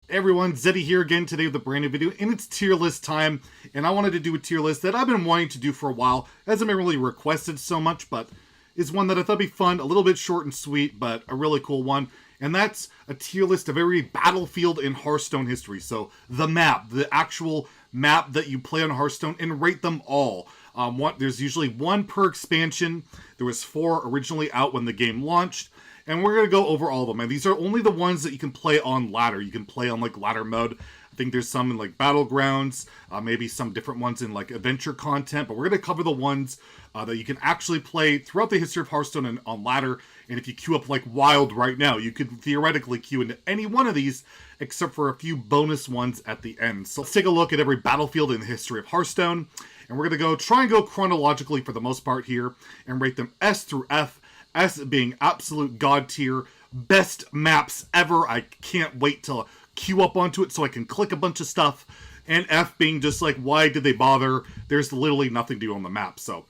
Hey everyone, Zeddy here again today with a brand new video, and it's tier list time, and I wanted to do a tier list that I've been wanting to do for a while. It hasn't been really requested so much, but is one that I thought would be fun, a little bit short and sweet, but a really cool one, and that's a tier list of every battlefield in Hearthstone history. So the map, the actual map that you play on Hearthstone, and rate them all. There's usually one per expansion. There was 4 originally out when the game launched. And we're going to go over all of them. And these are only the ones that you can play on ladder. You can play on, like, ladder mode. I think there's some in, like, Battlegrounds. Maybe some different ones in, like, adventure content. But we're going to cover the ones that you can actually play throughout the history of Hearthstone and on ladder. And if you queue up, like, Wild right now, you could theoretically queue into any one of these, except for a few bonus ones at the end. So let's take a look at every battlefield in the history of Hearthstone. And we're going to try and go chronologically for the most part here. And rate them S through F. S being absolute god tier, best maps ever. I can't wait to queue up onto it so I can click a bunch of stuff. And F being just like, why did they bother? There's literally nothing to do on the map. So,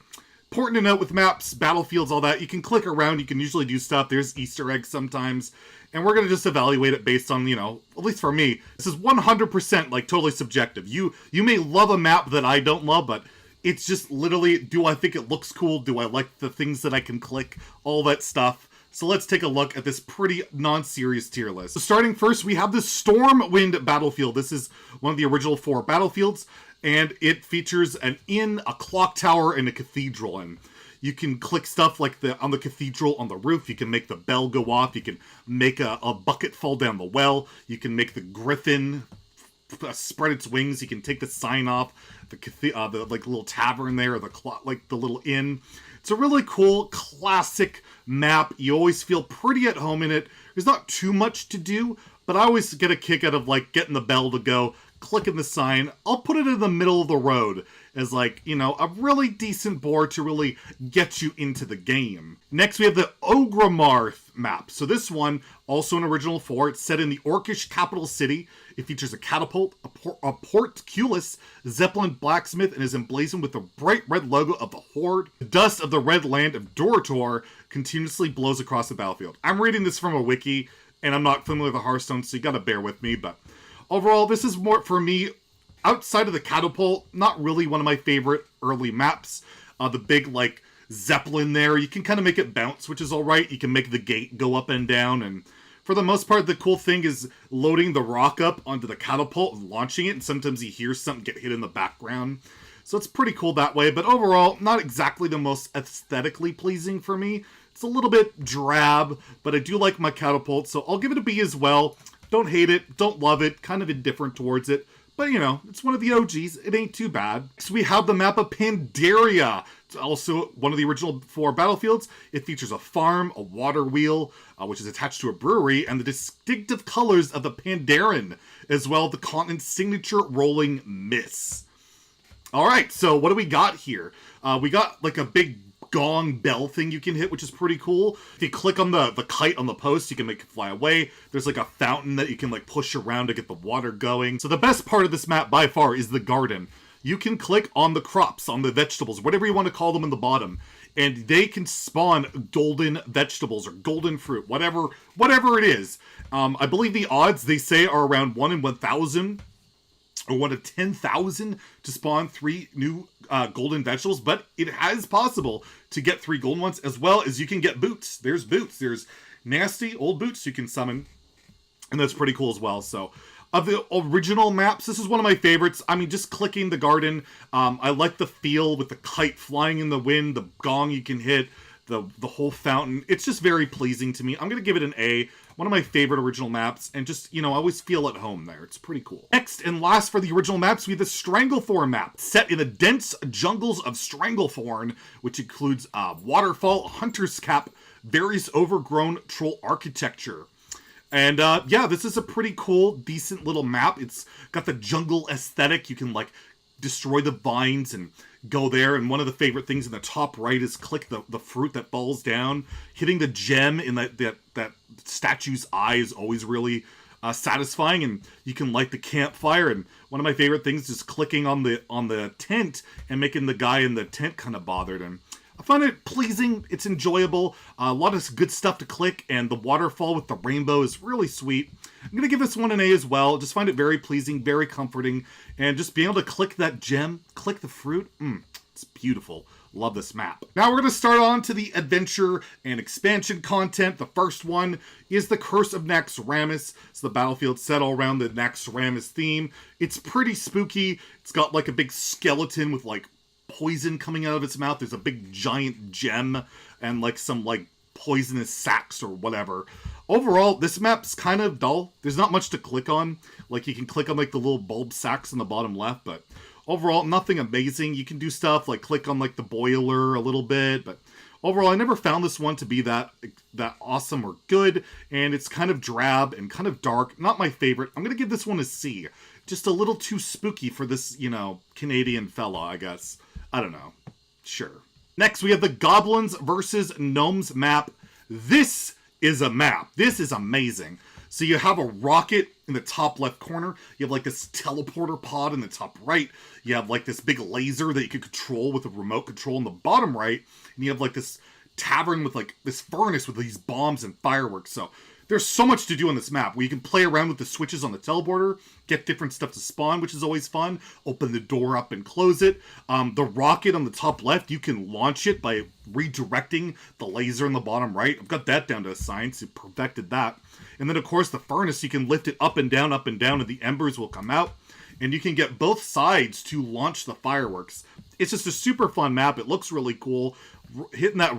important to note with maps, battlefields, all that, you can click around, you can usually do stuff. There's Easter eggs sometimes. And we're going to just evaluate it based on, at least for me, this is 100% like totally subjective. You may love a map that I don't love, but it's just literally, do I think it looks cool? Do I like the things that I can click? All that stuff. So let's take a look at this pretty non-serious tier list. So starting first, we have the Stormwind Battlefield. This is one of the original 4 battlefields, and it features an inn, a clock tower, and a cathedral. And you can click stuff like on the cathedral on the roof. You can make the bell go off. You can make a bucket fall down the well. You can make the griffin spread its wings. You can take the sign off the like little tavern there, or the little inn. It's a really cool classic map. You always feel pretty at home in it. There's not too much to do, but I always get a kick out of like getting the bell to go, clicking the sign. I'll put it in the middle of the road as like, a really decent board to really get you into the game. Next, we have the Orgrimmar map. So this one, also an original 4, it's set in the Orcish capital city. It features a catapult, a portcullis, Zeppelin blacksmith, and is emblazoned with the bright red logo of the Horde. The dust of the red land of Durator continuously blows across the battlefield. I'm reading this from a wiki, and I'm not familiar with the Hearthstone, so you gotta bear with me, but overall, this is more, for me, outside of the catapult, not really one of my favorite early maps. The big, like, Zeppelin there, you can kind of make it bounce, which is alright. You can make the gate go up and down, and for the most part, the cool thing is loading the rock up onto the catapult and launching it, and sometimes you hear something get hit in the background. So it's pretty cool that way, but overall, not exactly the most aesthetically pleasing for me. It's a little bit drab, but I do like my catapult, so I'll give it a B as well. Don't hate it, don't love it, kind of indifferent towards it. But, it's one of the OGs. It ain't too bad. So we have the map of Pandaria. It's also one of the original 4 battlefields. It features a farm, a water wheel, which is attached to a brewery, and the distinctive colors of the Pandaren, as well as the continent's signature rolling miss. Alright, so what do we got here? We got like a big gong bell thing you can hit, which is pretty cool. If you click on the kite on the post, you can make it fly away. There's like a fountain that you can like push around to get the water going. So the best part of this map by far is the garden. You can click on the crops, on the vegetables, whatever you want to call them in the bottom, and they can spawn golden vegetables or golden fruit, whatever it is. I believe the odds, they say, are around 1 in 1,000 or 1 in 10,000 to spawn 3 new golden vegetables, but it is possible to get 3 golden ones, as well as you can get boots. There's boots. There's nasty old boots you can summon, and that's pretty cool as well. So, of the original maps, this is one of my favorites. I mean, just clicking the garden, I like the feel with the kite flying in the wind, the gong you can hit, the whole fountain. It's just very pleasing to me. I'm going to give it an A. One of my favorite original maps, and just, I always feel at home there. It's pretty cool. Next and last for the original maps, we have the Stranglethorn map, set in the dense jungles of Stranglethorn, which includes waterfall, hunter's cap, various overgrown troll architecture. And yeah, this is a pretty cool, decent little map. It's got the jungle aesthetic. You can like destroy the vines and go there, and one of the favorite things in the top right is click the fruit that falls down. Hitting the gem in that statue's eye is always really satisfying, and you can light the campfire. And one of my favorite things is clicking on the tent and making the guy in the tent kind of bothered. And I find it pleasing, it's enjoyable, a lot of good stuff to click, and the waterfall with the rainbow is really sweet. I'm going to give this one an A as well. Just find it very pleasing, very comforting, and just being able to click that gem, click the fruit, it's beautiful. Love this map. Now we're going to start on to the adventure and expansion content. The first one is the Curse of Naxxramas. It's the battlefield set all around the Naxxramas theme. It's pretty spooky. It's got like a big skeleton with like poison coming out of its mouth. There's a big giant gem and like some like poisonous sacs or whatever. Overall, this map's kind of dull. There's not much to click on. Like you can click on like the little bulb sacs in the bottom left, but overall, nothing amazing. You can do stuff like click on like the boiler a little bit, but overall, I never found this one to be that awesome or good, and it's kind of drab and kind of dark. Not my favorite. I'm going to give this one a C. Just a little too spooky for this, you know, Canadian fella, I guess. I don't know. Sure. Next, we have the Goblins versus Gnomes map. This is a map. This is amazing. So you have a rocket in the top left corner. You have like this teleporter pod in the top right. You have like this big laser that you can control with a remote control in the bottom right. And you have like this tavern with like this furnace with these bombs and fireworks. So there's so much to do on this map where you can play around with the switches on the teleporter, get different stuff to spawn, which is always fun. Open the door up and close it. The rocket on the top left, you can launch it by redirecting the laser in the bottom right. I've got that down to a science. You perfected that. And then, of course, the furnace, you can lift it up and down, and the embers will come out. And you can get both sides to launch the fireworks. It's just a super fun map. It looks really cool. Hitting that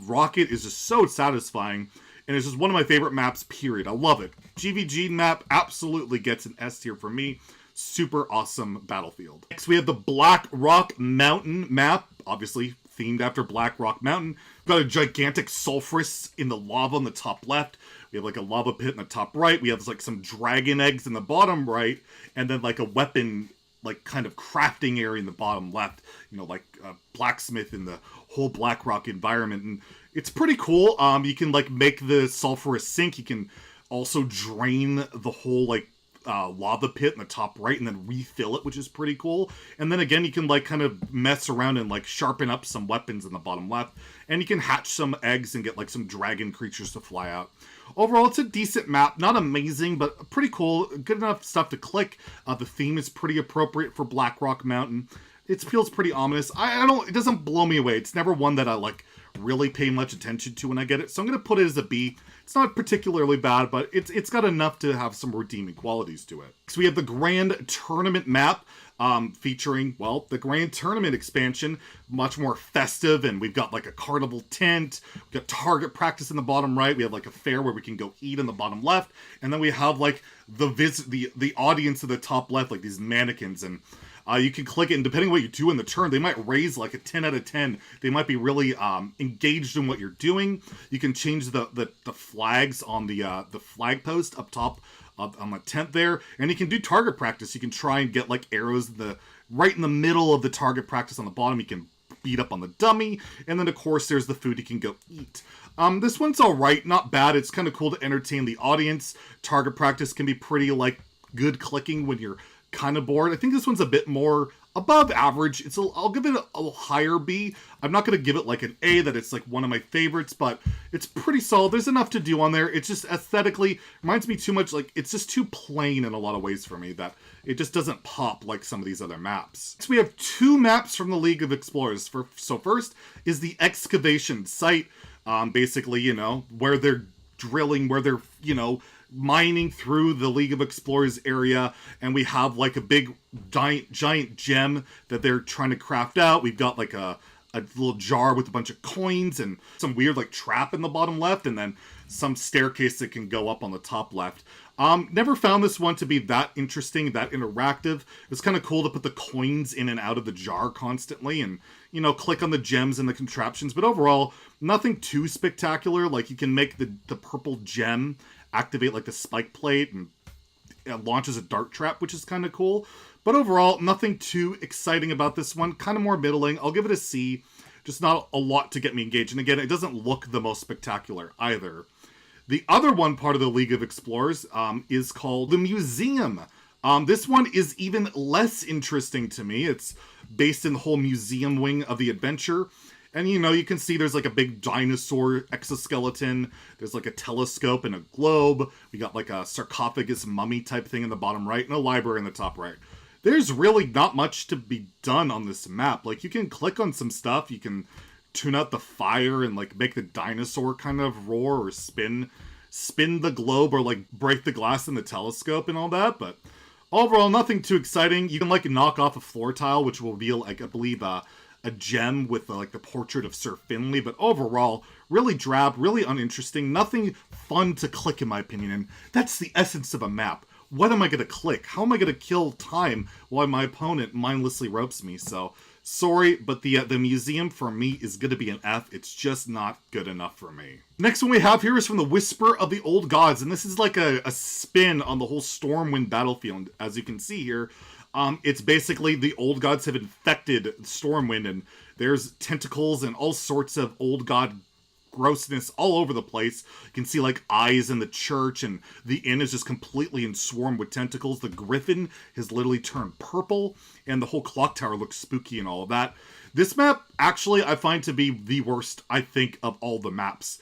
rocket is just so satisfying. And it's just one of my favorite maps, period. I love it. GVG map absolutely gets an S tier for me. Super awesome battlefield. Next, we have the Blackrock Mountain map. Obviously, themed after Blackrock Mountain. We've got a gigantic sulfurous in the lava on the top left. We have like a lava pit in the top right. We have like some dragon eggs in the bottom right. And then like a weapon, like kind of crafting area in the bottom left. You know, like a blacksmith in the whole Blackrock environment. And it's pretty cool. You can like make the sulfurous sink. You can also drain the whole like lava pit in the top right and then refill it, which is pretty cool. And then again, you can like kind of mess around and like sharpen up some weapons in the bottom left. And you can hatch some eggs and get like some dragon creatures to fly out. Overall, it's a decent map. Not amazing, but pretty cool. Good enough stuff to click. The theme is pretty appropriate for Blackrock Mountain. It feels pretty ominous. It doesn't blow me away. It's never one that I like really pay much attention to when I get it. So I'm going to put it as a B. It's not particularly bad, but it's got enough to have some redeeming qualities to it. So we have the Grand Tournament map featuring, well, the Grand Tournament expansion, much more festive, and we've got like a carnival tent, we've got target practice in the bottom right, we have like a fair where we can go eat in the bottom left, and then we have like the audience at the top left, like these mannequins, and you can click it, and depending on what you do in the turn, they might raise like a 10 out of 10. They might be really engaged in what you're doing. You can change the flags on the flag post up top on the tent there, and you can do target practice. You can try and get like arrows right in the middle of the target practice on the bottom. You can beat up on the dummy, and then of course there's the food you can go eat. This one's all right, not bad. It's kind of cool to entertain the audience. Target practice can be pretty like good clicking when you're kind of bored. I think this one's a bit more above average. I'll give it a higher B. I'm not going to give it like an A that it's like one of my favorites, but it's pretty solid. There's enough to do on there. It's just aesthetically reminds me too much, like it's just too plain in a lot of ways for me that it just doesn't pop like some of these other maps. So we have two maps from the League of Explorers. So first is the excavation site. Basically, you know, where they're drilling, where they're, you know, mining through the League of Explorers area, and we have like a big giant gem that they're trying to craft out. We've got like a little jar with a bunch of coins and some weird like trap in the bottom left, and then some staircase that can go up on the top left. Never found this one to be that interesting, that interactive. It's kind of cool to put the coins in and out of the jar constantly and, you know, click on the gems and the contraptions, but overall, nothing too spectacular. Like you can make the purple gem activate like the spike plate, and it launches a dart trap, which is kind of cool. But overall, nothing too exciting about this one. Kind of more middling. I'll give it a C. Just not a lot to get me engaged. And again, it doesn't look the most spectacular either. The other one part of the League of Explorers is called the Museum. This one is even less interesting to me. It's based in the whole museum wing of the adventure. And, you know, you can see there's like a big dinosaur exoskeleton. There's like a telescope and a globe. We got like a sarcophagus mummy type thing in the bottom right and a library in the top right. There's really not much to be done on this map. Like, you can click on some stuff. You can tune out the fire and like make the dinosaur kind of roar or spin the globe or like break the glass in the telescope and all that. But overall, nothing too exciting. You can like knock off a floor tile, which will reveal, like, I believe, a gem with like the portrait of Sir Finley, but overall, really drab, really uninteresting, nothing fun to click in my opinion, and that's the essence of a map. What am I going to click? How am I going to kill time while my opponent mindlessly ropes me? So, sorry, but the museum for me is going to be an F. It's just not good enough for me. Next one we have here is from the Whisper of the Old Gods, and this is like a spin on the whole Stormwind battlefield. As you can see here, it's basically the old gods have infected Stormwind, and there's tentacles and all sorts of old god grossness all over the place. You can see like eyes in the church, and the inn is just completely swarmed with tentacles. The griffin has literally turned purple, and the whole clock tower looks spooky and all of that. This map, actually, I find to be the worst, I think, of all the maps.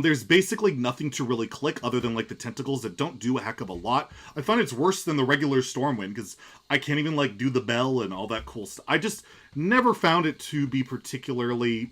There's basically nothing to really click other than like the tentacles that don't do a heck of a lot. I find it's worse than the regular Stormwind because I can't even like do the bell and all that cool stuff. I just never found it to be particularly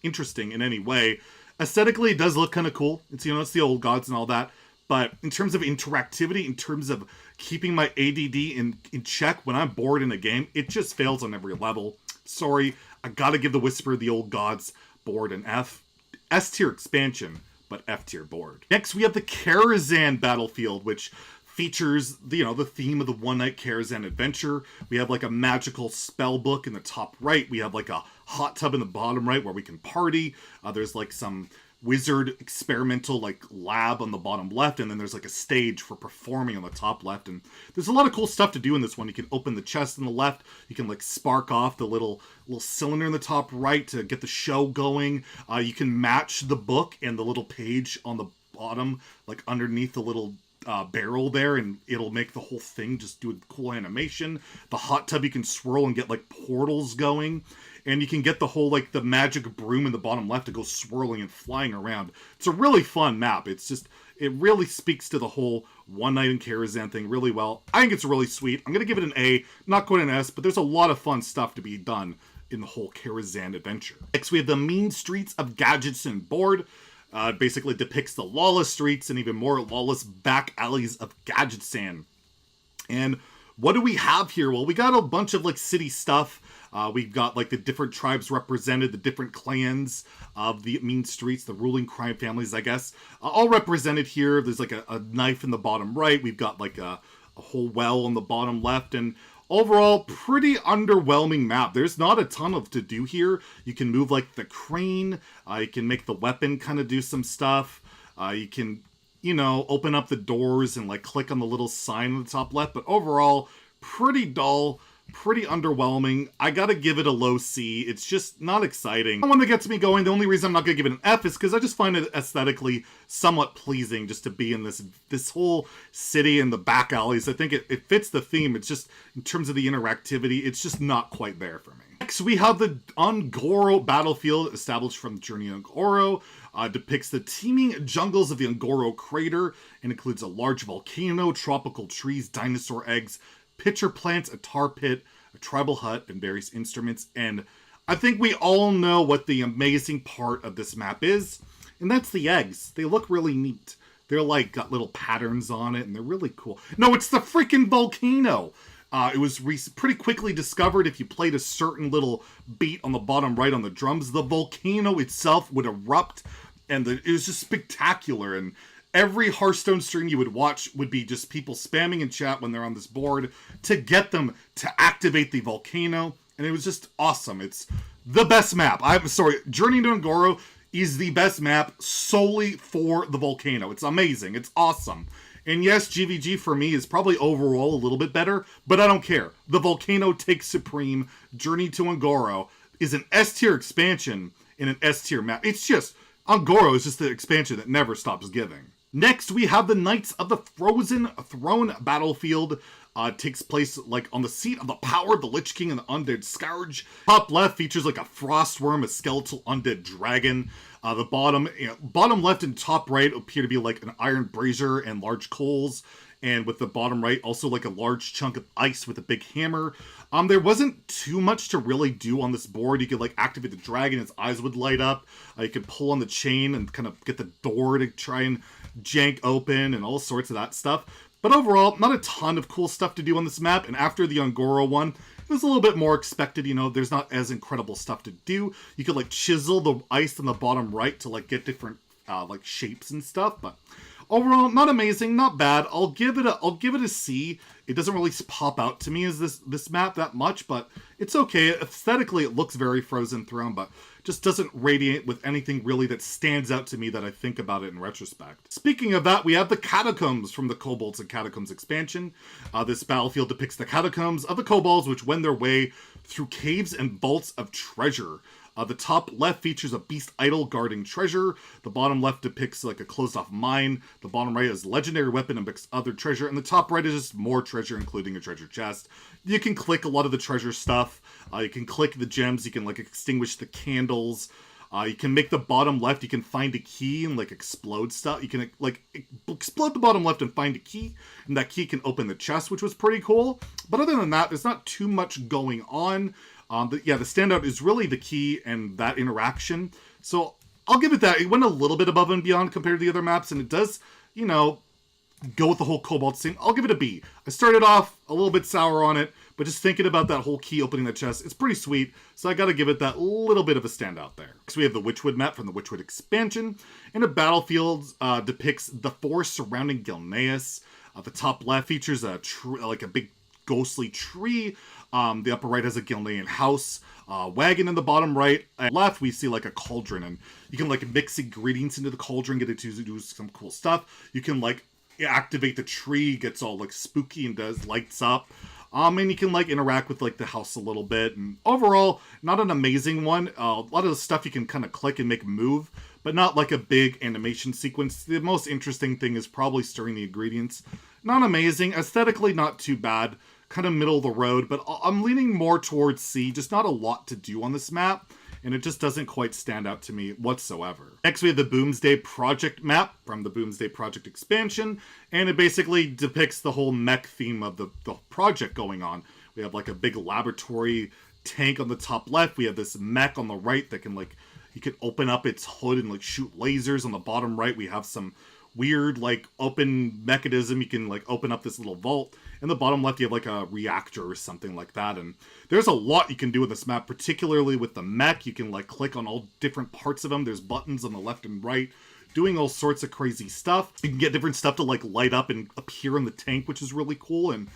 interesting in any way. Aesthetically, it does look kind of cool. It's, you know, it's the old gods and all that. But in terms of interactivity, in terms of keeping my ADD in check when I'm bored in a game, it just fails on every level. Sorry, I gotta give the Whisper of the Old Gods board an F. S-tier expansion, but F-tier board. Next, we have the Karazhan battlefield, which features, you know, the theme of the One Night Karazhan adventure. We have like a magical spell book in the top right. We have like a hot tub in the bottom right where we can party. There's like some wizard experimental like lab on the bottom left, and then there's like a stage for performing on the top left. And there's a lot of cool stuff to do in this one. You can open the chest on the left. You can like spark off the little cylinder in the top right to get the show going. You can match the book and the little page on the bottom, like underneath the little barrel there, and it'll make the whole thing just do a cool animation. The hot tub, you can swirl and get like portals going, and you can get the whole like the magic broom in the bottom left to go swirling and flying around. It's a really fun map. It's just, it really speaks to the whole One Night in Karazhan thing really well. I think it's really sweet. I'm gonna give it an A, not quite an S, but there's a lot of fun stuff to be done in the whole Karazhan adventure. Next, we have the Mean Streets of Gadgetzan board. Basically depicts the lawless streets and even more lawless back alleys of Gadgetzan. And what do we have here? Well, we got a bunch of like city stuff. We've got like the different tribes represented, the different clans of the mean streets, the ruling crime families, I guess, all represented here. There's like a knife in the bottom right. We've got like a whole well on the bottom left, and overall, pretty underwhelming map. There's not a ton of to do here. You can move like the crane. You can make the weapon kind of do some stuff. You can, you know, open up the doors and like click on the little sign on the top left. But overall, pretty dull, pretty underwhelming. I gotta give it a low C. It's just not exciting. The one that gets me going, the only reason I'm not gonna give it an F is because I just find it aesthetically somewhat pleasing just to be in this whole city and the back alleys. I think it fits the theme. It's just, in terms of the interactivity, it's just not quite there for me. Next, we have the Un'Goro battlefield, established from Journey to Un'Goro. Depicts the teeming jungles of the Un'Goro crater and includes a large volcano, tropical trees, dinosaur eggs, pitcher plants, a tar pit, a tribal hut, and various instruments. And I think we all know what the amazing part of this map is, and that's the eggs. They look really neat. They're like got little patterns on it, and they're really cool. No, it's the freaking volcano. It was pretty quickly discovered if you played a certain little beat on the bottom right on the drums, the volcano itself would erupt, and it was just spectacular. And every Hearthstone stream you would watch would be just people spamming in chat when they're on this board to get them to activate the volcano. And it was just awesome. It's the best map. I'm sorry, Journey to Un'Goro is the best map solely for the volcano. It's amazing. It's awesome. And yes, GVG for me is probably overall a little bit better, but I don't care. The volcano takes supreme. Journey to Un'Goro is an S-tier expansion in an S-tier map. It's just, Un'Goro is just the expansion that never stops giving. Next, we have the Knights of the Frozen Throne battlefield. It takes place like on the seat of the power of the Lich King and the Undead Scourge. Top left features like a Frostworm, a skeletal undead dragon. The bottom left and top right appear to be like an iron brazier and large coals. And with the bottom right, also like a large chunk of ice with a big hammer. There wasn't too much to really do on this board. You could like activate the dragon, its eyes would light up. You could pull on the chain and kind of get the door to try and jank open and all sorts of that stuff. But overall, not a ton of cool stuff to do on this map. And after the Un'Goro one, it was a little bit more expected. You know, there's not as incredible stuff to do. You could like chisel the ice on the bottom right to like get different like shapes and stuff. But overall, not amazing, not bad. I'll give it a C. It doesn't really pop out to me as this map that much, but it's okay. Aesthetically, it looks very Frozen Throne, but just doesn't radiate with anything really that stands out to me that I think about it in retrospect. Speaking of that, we have the Catacombs from the Kobolds and Catacombs expansion. This battlefield depicts the catacombs of the Kobolds, which wend their way through caves and vaults of treasure. The top left features a beast idol guarding treasure. The bottom left depicts like a closed-off mine. The bottom right is a legendary weapon and depicts other treasure. And the top right is just more treasure, including a treasure chest. You can click a lot of the treasure stuff. You can click the gems. You can like extinguish the candles. You can make the bottom left. You can find a key and like explode stuff. You can like explode the bottom left and find a key. And that key can open the chest, which was pretty cool. But other than that, there's not too much going on. But yeah, the standout is really the key and that interaction. So I'll give it that. It went a little bit above and beyond compared to the other maps, and it does, you know, go with the whole Kobold thing. I'll give it a B. I started off a little bit sour on it, but just thinking about that whole key opening the chest, it's pretty sweet. So I gotta give it that little bit of a standout there. Next we have the Witchwood map from the Witchwood expansion. And a battlefield depicts the forest surrounding Gilneas. The top left features a like a big ghostly tree. The upper right has a Gilnean house. Wagon in the bottom right. And left, we see like a cauldron, and you can like mix ingredients into the cauldron, get it to do some cool stuff. You can like activate the tree, gets all like spooky and lights up. And you can like interact with like the house a little bit. And overall, not an amazing one. A lot of the stuff you can kind of click and make move, but not like a big animation sequence. The most interesting thing is probably stirring the ingredients. Not amazing. Aesthetically, not too bad. Kind of middle of the road, but I'm leaning more towards C. Just not a lot to do on this map, and it just doesn't quite stand out to me whatsoever. Next, we have the Boomsday Project map from the Boomsday Project expansion, and it basically depicts the whole mech theme of the project going on. We have like a big laboratory tank on the top left. We have this mech on the right that can like, you can open up its hood and like shoot lasers. On the bottom right, we have some weird like open mechanism. You can like open up this little vault. In the bottom left, you have like a reactor or something like that. And there's a lot you can do with this map, particularly with the mech. You can like click on all different parts of them. There's buttons on the left and right, doing all sorts of crazy stuff. You can get different stuff to like light up and appear in the tank, which is really cool. And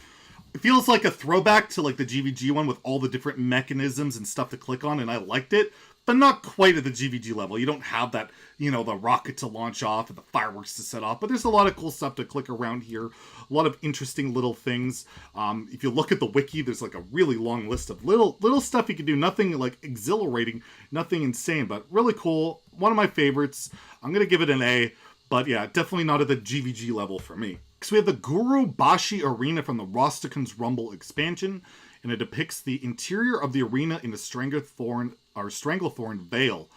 it feels like a throwback to like the GVG one with all the different mechanisms and stuff to click on. And I liked it, but not quite at the GVG level. You don't have that, you know, the rocket to launch off and the fireworks to set off, but there's a lot of cool stuff to click around here. A lot of interesting little things. If you look at the wiki, there's like a really long list of little stuff you can do. Nothing like exhilarating, nothing insane, but really cool. One of my favorites. I'm going to give it an A, but yeah, definitely not at the GVG level for me. Next, we have the Guru Bashi Arena from the Rastakhan's Rumble expansion, and it depicts the interior of the arena in the Stranglethorn Vale.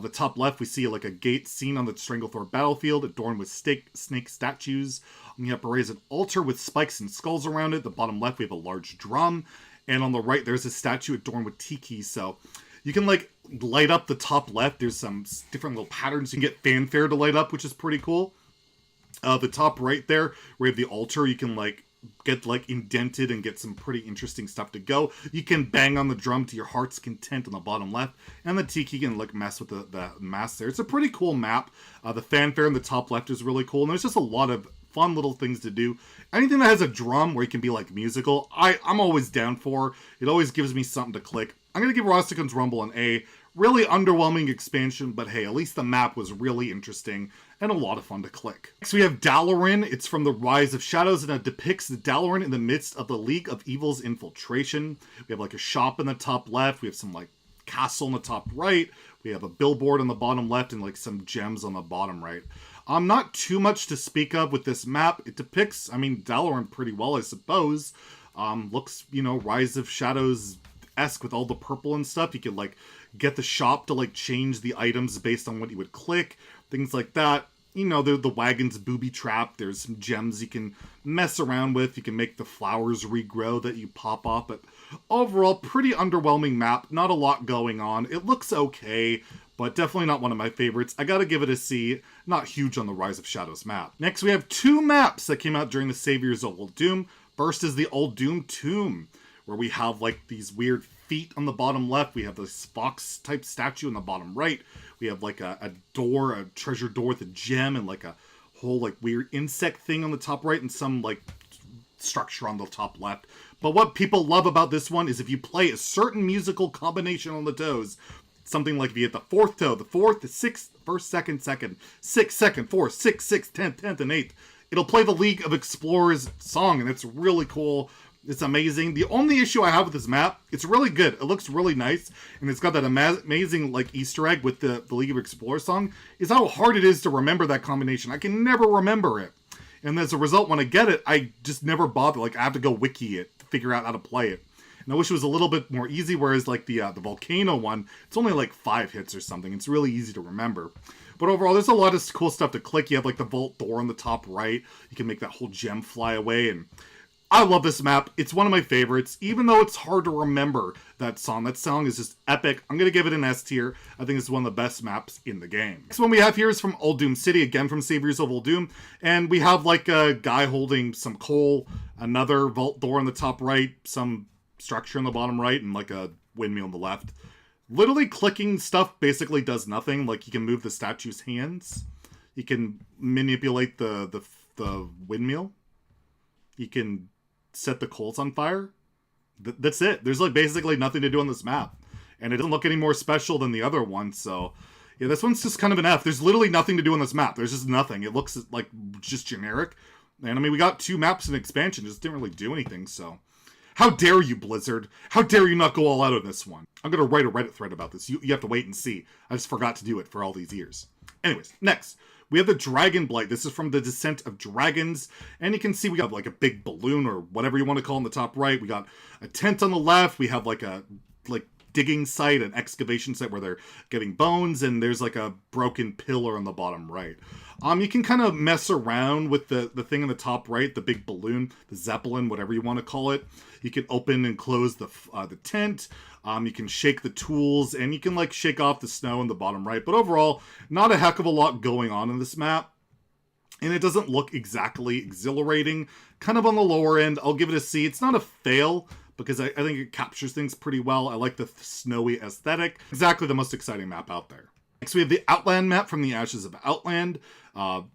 The top left, we see like a gate scene on the Stranglethorn battlefield, adorned with snake statues. On the upper right is an altar with spikes and skulls around it. The bottom left, we have a large drum. And on the right, there's a statue adorned with tiki. So you can like light up the top left. There's some different little patterns. You can get fanfare to light up, which is pretty cool. The top right there, we have the altar. You can like get like indented and get some pretty interesting stuff to go. You can bang on the drum to your heart's content on the bottom left, and the tiki can like mess with the mass there. It's a pretty cool map. The fanfare in the top left is really cool, and there's just a lot of fun little things to do. Anything that has a drum where you can be like musical, I'm always down for. It always gives me something to click. I'm gonna give Rastakhan's Rumble an A. Really underwhelming expansion, but hey, at least the map was really interesting and a lot of fun to click. Next we have Dalaran. It's from the Rise of Shadows, and it depicts the Dalaran in the midst of the League of Evil's infiltration. We have like a shop in the top left. We have some like castle in the top right. We have a billboard on the bottom left and like some gems on the bottom right. Not too much to speak of with this map. It depicts, I mean, Dalaran pretty well, I suppose. Looks, you know, Rise of Shadows-esque with all the purple and stuff. You could, like, get the shop to, like, change the items based on what you would click, things like that. You know, the wagon's booby trap. There's some gems you can mess around with. You can make the flowers regrow that you pop up. But overall, pretty underwhelming map. Not a lot going on. It looks okay, but definitely not one of my favorites. I gotta give it a C. Not huge on the Rise of Shadows map. Next, we have two maps that came out during the Saviors of Uldum. First is the Uldum Tomb, where we have, like, these weird feet on the bottom left. We have this fox-type statue on the bottom right. We have, like, a door, a treasure door with a gem, and, like, a whole, like, weird insect thing on the top right, and some, like, structure on the top left. But what people love about this one is if you play a certain musical combination on the toes, something like if you hit the fourth toe, the fourth, the sixth, first, second, sixth, second, fourth, sixth, 10th, and 8th, it'll play the League of Explorers song, and it's really cool. It's amazing. The only issue I have with this map, it's really good. It looks really nice, and it's got that amazing, like, Easter egg with the League of Explorers song, is how hard it is to remember that combination. I can never remember it. And as a result, when I get it, I just never bother. Like, I have to go wiki it to figure out how to play it. And I wish it was a little bit more easy, whereas, like, the Volcano one, it's only, like, 5 hits or something. It's really easy to remember. But overall, there's a lot of cool stuff to click. You have, like, the vault door on the top right. You can make that whole gem fly away, and I love this map. It's one of my favorites, even though it's hard to remember that song. That song is just epic. I'm going to give it an S tier. I think it's one of the best maps in the game. Next one we have here is from Uldum City, again from Saviors of Uldum. And we have, like, a guy holding some coal, another vault door on the top right, some structure on the bottom right, and, like, a windmill on the left. Literally clicking stuff basically does nothing. Like, you can move the statue's hands. You can manipulate the windmill. You can set the coals on fire. That's it. There's, like, basically nothing to do on this map. And it doesn't look any more special than the other one, so yeah, this one's just kind of an F. There's literally nothing to do on this map. There's just nothing. It looks, like, just generic. And, I mean, we got 2 maps in expansion. Just didn't really do anything, so how dare you, Blizzard? How dare you not go all out on this one? I'm going to write a Reddit thread about this. You have to wait and see. I just forgot to do it for all these years. Anyways, next, we have the Dragon Blight. This is from the Descent of Dragons. And you can see we got, like, a big balloon or whatever you want to call it on the top right. We got a tent on the left. We have, like, a digging site, an excavation site where they're getting bones. And there's, like, a broken pillar on the bottom right. You can kind of mess around with the thing in the top right, the big balloon, the Zeppelin, whatever you want to call it. You can open and close the tent. You can shake the tools, and you can, like, shake off the snow in the bottom right. But overall, not a heck of a lot going on in this map. And it doesn't look exactly exhilarating. Kind of on the lower end. I'll give it a C. It's not a fail, because I think it captures things pretty well. I like the snowy aesthetic. Exactly the most exciting map out there. Next, we have the Outland map from the Ashes of Outland,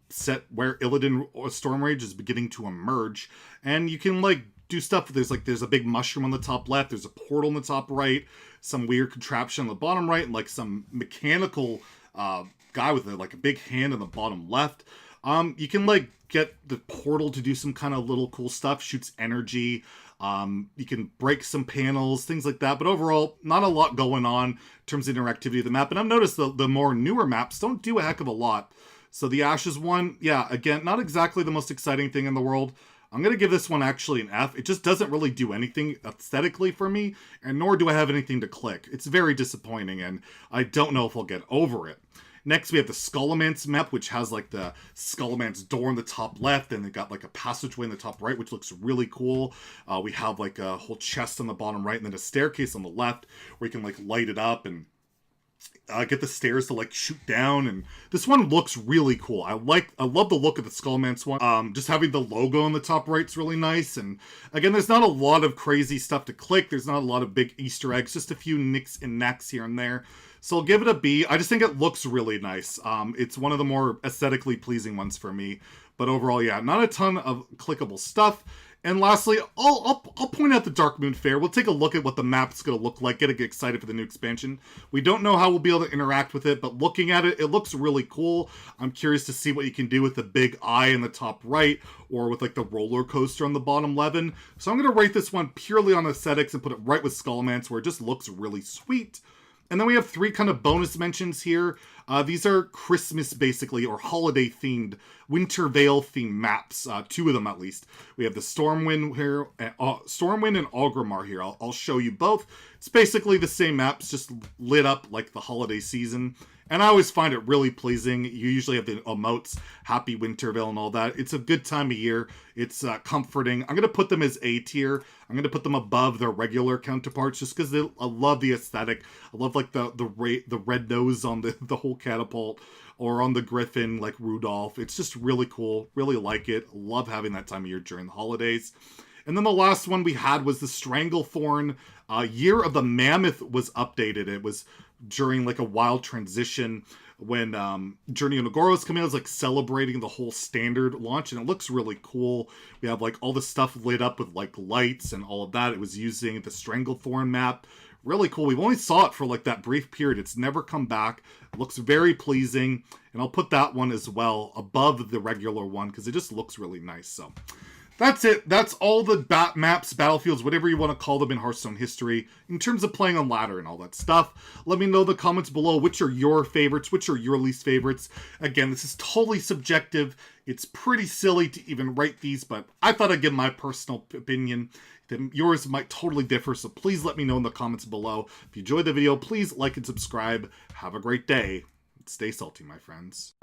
set where Illidan Stormrage is beginning to emerge. And you can, like, do stuff. There's a big mushroom on the top left. There's a portal on the top right. Some weird contraption on the bottom right. And, like, some mechanical guy with, like, a big hand on the bottom left. You can, like, get the portal to do some kind of little cool stuff. Shoots energy. You can break some panels, things like that. But overall, not a lot going on in terms of interactivity of the map. And I've noticed the more newer maps don't do a heck of a lot. So the Ashes one, yeah, again, not exactly the most exciting thing in the world. I'm going to give this one actually an F. It just doesn't really do anything aesthetically for me, and nor do I have anything to click. It's very disappointing, and I don't know if I'll get over it. Next, we have the Scholomance map, which has, like, the Scholomance door in the top left, and they got, like, a passageway in the top right, which looks really cool. We have, like, a whole chest on the bottom right, and then a staircase on the left, where you can, like, light it up and get the stairs to, like, shoot down. And this one looks really cool. I love the look of the Scholomance one. Just having the logo on the top right is really nice. And again, there's not a lot of crazy stuff to click. There's not a lot of big Easter eggs, just a few nicks and knacks here and there. So I'll give it a B. I just think it looks really nice. It's one of the more aesthetically pleasing ones for me. But overall, yeah, not a ton of clickable stuff. And lastly, I'll point out the Darkmoon Faire. We'll take a look at what the map's going to look like, get excited for the new expansion. We don't know how we'll be able to interact with it, but looking at it, it looks really cool. I'm curious to see what you can do with the big eye in the top right, or with, like, the roller coaster on the bottom left. So I'm going to rate this one purely on aesthetics and put it right with Scholomance, where it just looks really sweet. And then we have 3 kind of bonus mentions here. These are Christmas, basically, or holiday-themed, Winter Veil-themed maps. 2 of them, at least. We have the Stormwind here, Stormwind and Orgrimmar here. I'll show you both. It's basically the same maps, just lit up like the holiday season. And I always find it really pleasing. You usually have the emotes, Happy Wintervale and all that. It's a good time of year. It's comforting. I'm going to put them as A tier. I'm going to put them above their regular counterparts just because I love the aesthetic. I love like the red nose on the whole catapult, or on the griffin like Rudolph. It's just really cool. Really like it. Love having that time of year during the holidays. And then the last one we had was the Stranglethorn. Year of the Mammoth was updated. It was during like a wild transition when Journey of Un'Goro was coming out. It was like celebrating the whole standard launch, and it looks really cool. We have like all the stuff lit up with like lights and all of that. It was using the Stranglethorn map. Really cool. We've only saw it for like that brief period. It's never come back. It looks very pleasing, and I'll put that one as well above the regular one because it just looks really nice. So that's it. That's all the maps, battlefields, whatever you want to call them in Hearthstone history, in terms of playing on ladder and all that stuff. Let me know in the comments below which are your favorites, which are your least favorites. Again, this is totally subjective. It's pretty silly to even rate these, but I thought I'd give my personal opinion. Yours might totally differ, so please let me know in the comments below. If you enjoyed the video, please like and subscribe. Have a great day. Stay salty, my friends.